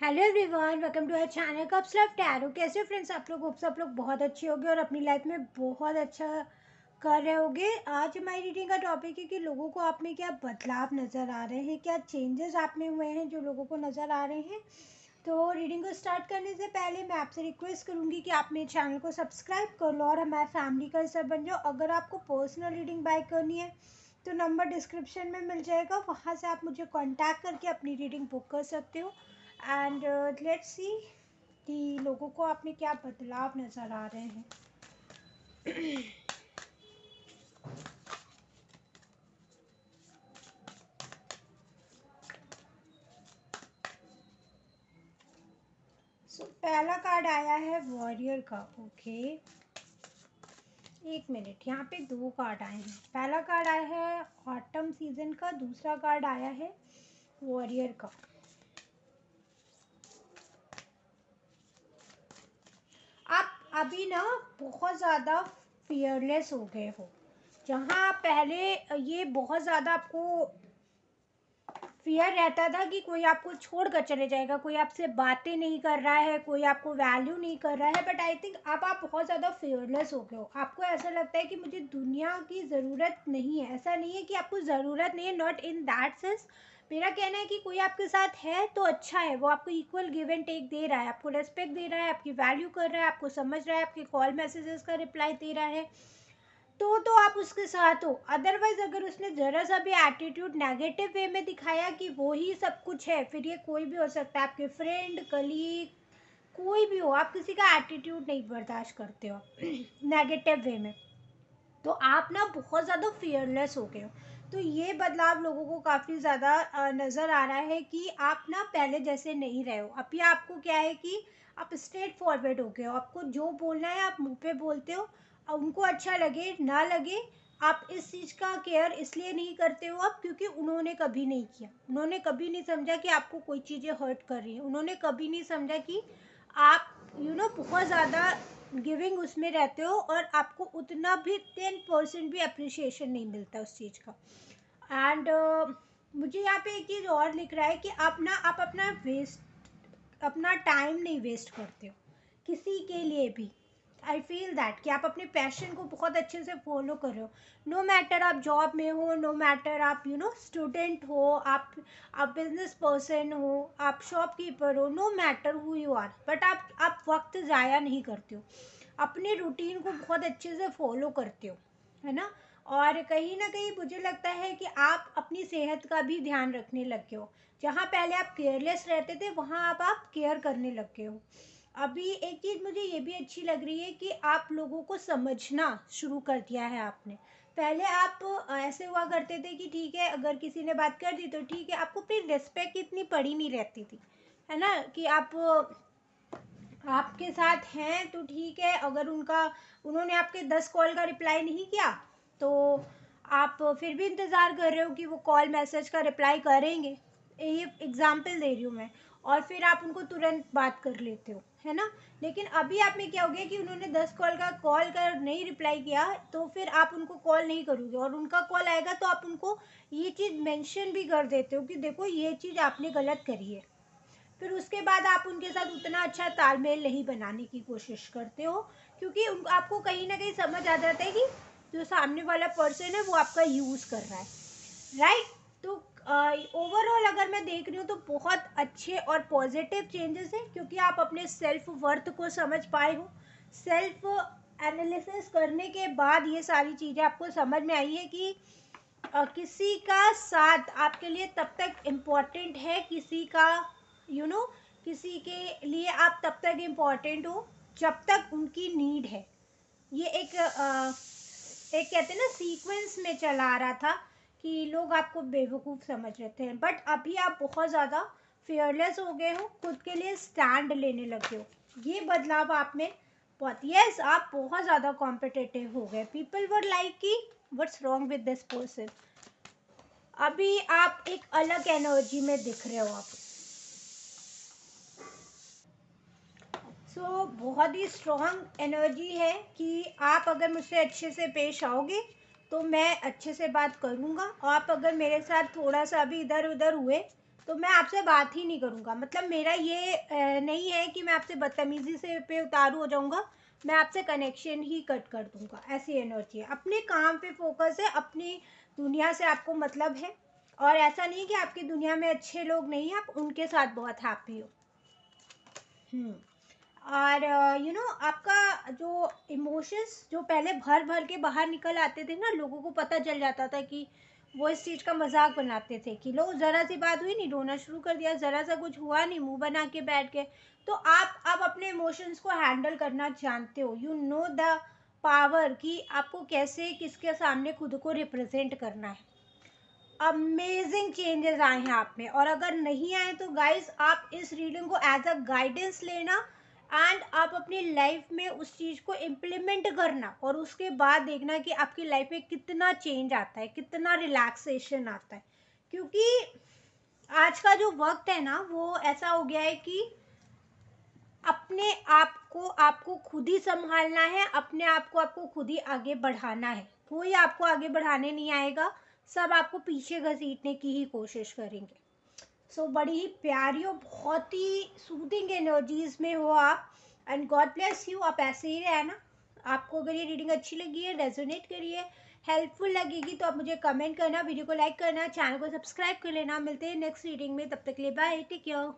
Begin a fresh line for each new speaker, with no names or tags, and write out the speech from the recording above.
Hello everyone, welcome to our channel cups love tarot. कैसे friends आप लोग? Hope सब लोग बहुत अच्छे होंगे और अपनी लाइफ में बहुत अच्छा कर रहे होंगे। आज हमारी रीडिंग का टॉपिक है कि लोगों को आप में क्या बदलाव नज़र आ रहे हैं, क्या चेंजेस आप में हुए हैं जो लोगों को नज़र आ रहे हैं। तो रीडिंग को स्टार्ट करने से पहले मैं आपसे रिक्वेस्ट करूंगी कि आप मेरे चैनल को सब्सक्राइब कर लो और हमारे फैमिली का हिस्सा बन जाओ। अगर आपको पर्सनल रीडिंग बाय करनी है तो नंबर डिस्क्रिप्शन में मिल जाएगा, वहाँ से आप मुझे कांटेक्ट करके अपनी रीडिंग बुक कर सकते हो। एंड लेट्स सी कि लोगों को आप में क्या बदलाव नज़र आ रहे हैं। पहला कार्ड आया है वॉरियर का। ओके, एक मिनट, यहाँ पे दो कार्ड आए हैं। पहला कार्ड आया है ऑटम सीजन का, दूसरा कार्ड आया है वॉरियर का। आप अभी ना बहुत ज़्यादा फियरलेस हो गए हो। जहाँ पहले ये बहुत ज़्यादा आपको फियर रहता था कि कोई आपको छोड़ कर चले जाएगा, कोई आपसे बातें नहीं कर रहा है, कोई आपको वैल्यू नहीं कर रहा है, बट आई थिंक अब आप बहुत ज़्यादा फियरलेस हो गए हो। आपको ऐसा लगता है कि मुझे दुनिया की ज़रूरत नहीं है। ऐसा नहीं है कि आपको ज़रूरत नहीं है, नॉट इन दैट सेंस। मेरा कहना है कि कोई आपके साथ है तो अच्छा है, वो आपको इक्वल गिव एंड टेक दे रहा है, आपको रेस्पेक्ट दे रहा है, आपकी वैल्यू कर रहा है, आपको समझ रहा है, आपके कॉल मैसेजेस का रिप्लाई दे रहा है, तो आप उसके साथ हो। अदरवाइज अगर उसने ज़रा सा भी एटीट्यूड नेगेटिव वे में दिखाया कि वो ही सब कुछ है, फिर ये कोई भी हो सकता है, आपके फ्रेंड, कलीग, कोई भी हो, आप किसी का एटीट्यूड नहीं बर्दाश्त करते हो नेगेटिव वे में, तो आप ना बहुत ज़्यादा फियरलेस हो गए हो। तो ये बदलाव लोगों को काफ़ी ज़्यादा नज़र आ रहा है कि आप ना पहले जैसे नहीं रहे हो। अभी आपको क्या है कि आप स्ट्रेट फॉरवर्ड हो गए हो, आपको जो बोलना है आप मुंह पे बोलते हो। उनको अच्छा लगे ना लगे, आप इस चीज़ का केयर इसलिए नहीं करते हो अब क्योंकि उन्होंने कभी नहीं किया। उन्होंने कभी नहीं समझा कि आपको कोई चीज़ें हर्ट कर रही हैं। उन्होंने कभी नहीं समझा कि आप बहुत ज़्यादा गिविंग उसमें रहते हो और आपको उतना भी 10% भी अप्रिशिएशन नहीं मिलता उस चीज़ का। एंड मुझे यहाँ पे एक चीज़ और लिख रहा है कि आप अपना टाइम नहीं वेस्ट करते हो किसी के लिए भी। आई फील दैट कि आप अपने पैशन को बहुत अच्छे से फॉलो कर रहे हो। नो मैटर आप जॉब में हो, नो मैटर आप स्टूडेंट हो, आप बिजनेस पर्सन हो, आप शॉपकीपर हो, no matter who you are, but आप वक्त ज़ाया नहीं करते हो, अपने रूटीन को बहुत अच्छे से फॉलो करते हो, है ना। और कहीं ना कहीं मुझे लगता है कि आप अपनी सेहत का भी ध्यान रखने लग गए हो। जहाँ पहले आप केयरलेस रहते थे वहाँ अब आप केयर करने लग गए हो। अभी एक चीज़ मुझे ये भी अच्छी लग रही है कि आप लोगों को समझना शुरू कर दिया है आपने। पहले आप ऐसे हुआ करते थे कि ठीक है, अगर किसी ने बात कर दी तो ठीक है, आपको फिर रिस्पेक्ट इतनी पड़ी नहीं रहती थी, है ना, कि आप आपके साथ हैं तो ठीक है। अगर उन्होंने आपके 10 कॉल का रिप्लाई नहीं किया तो आप फिर भी इंतज़ार कर रहे हो कि वो कॉल मैसेज का रिप्लाई करेंगे। ये एग्जाम्पल दे रही हूँ मैं। और फिर आप उनको तुरंत बात कर लेते हो, है ना। लेकिन अभी आप में क्या हो गया कि उन्होंने 10 कॉल का नहीं रिप्लाई किया तो फिर आप उनको कॉल नहीं करोगे, और उनका कॉल आएगा तो आप उनको ये चीज़ मेंशन भी कर देते हो कि देखो ये चीज़ आपने गलत करी है। फिर उसके बाद आप उनके साथ उतना अच्छा तालमेल नहीं बनाने की कोशिश करते हो, क्योंकि आपको कहीं ना कहीं समझ आ जाता है कि जो सामने वाला पर्सन है वो आपका यूज़ कर रहा है, राइट। तो ओवरऑल अगर मैं देख रही हूँ तो बहुत अच्छे और पॉजिटिव चेंजेस हैं, क्योंकि आप अपने सेल्फ वर्थ को समझ पाए हो। सेल्फ एनालिसिस करने के बाद ये सारी चीज़ें आपको समझ में आई है कि किसी का साथ आपके लिए तब तक इम्पॉर्टेंट है, किसी का यू you नो know, किसी के लिए आप तब तक इम्पॉर्टेंट हो जब तक उनकी नीड है। ये एक कहते हैं ना सीक्वेंस में चला आ रहा था कि लोग आपको बेवकूफ़ समझ रहे थे, बट अभी आप बहुत ज़्यादा फियरलेस हो गए हो, खुद के लिए स्टैंड लेने लगे हो। ये बदलाव आप में बहुत, यस, आप बहुत ज़्यादा कॉम्पिटिटिव हो गए। पीपल वर लाइक कि what's wrong with this person. अभी आप एक अलग एनर्जी में दिख रहे हो आप। बहुत ही स्ट्रॉन्ग एनर्जी है कि आप अगर मुझसे अच्छे से पेश आओगे तो मैं अच्छे से बात करूँगा। आप अगर मेरे साथ थोड़ा सा भी इधर उधर हुए तो मैं आपसे बात ही नहीं करूँगा। मतलब मेरा ये नहीं है कि मैं आपसे बदतमीज़ी से पे उतारू हो जाऊँगा, मैं आपसे कनेक्शन ही कट कर दूँगा, ऐसी एनर्जी है। अपने काम पे फोकस है, अपनी दुनिया से आपको मतलब है, और ऐसा नहीं है कि आपकी दुनिया में अच्छे लोग नहीं हैं, आप उनके साथ बहुत हैप्पी हो। और आपका जो इमोशंस जो पहले भर भर के बाहर निकल आते थे ना, लोगों को पता चल जाता था कि वो इस चीज़ का मजाक बनाते थे कि लो ज़रा सी बात हुई नहीं रोना शुरू कर दिया, ज़रा सा कुछ हुआ नहीं मुंह बना के बैठ गए। तो आप अब अपने इमोशंस को हैंडल करना जानते हो, यू नो द पावर कि आपको कैसे किसके सामने खुद को रिप्रेजेंट करना है। अमेजिंग चेंजेस आए हैं आप में, और अगर नहीं आए तो गाइस आप इस रीडिंग को एज अ गाइडेंस लेना, एंड आप अपनी लाइफ में उस चीज़ को इम्प्लीमेंट करना, और उसके बाद देखना कि आपकी लाइफ में कितना चेंज आता है, कितना रिलैक्सेशन आता है। क्योंकि आज का जो वक्त है ना, वो ऐसा हो गया है कि अपने आप को आपको खुद ही संभालना है, अपने आप को आपको खुद ही आगे बढ़ाना है। कोई आपको आगे बढ़ाने नहीं आएगा, सब आपको पीछे घसीटने की ही कोशिश करेंगे। सो बड़ी ही प्यारी और बहुत ही सूदिंग एनर्जीज में हो आप, एंड गॉड ब्लेस यू। आप ऐसे ही रहना। आपको अगर ये रीडिंग अच्छी लगी है, रेजोनेट करिए, हेल्पफुल लगेगी तो आप मुझे कमेंट करना, वीडियो को लाइक करना, चैनल को सब्सक्राइब कर लेना। मिलते हैं नेक्स्ट रीडिंग में, तब तक के लिए बाय, टेक केयर।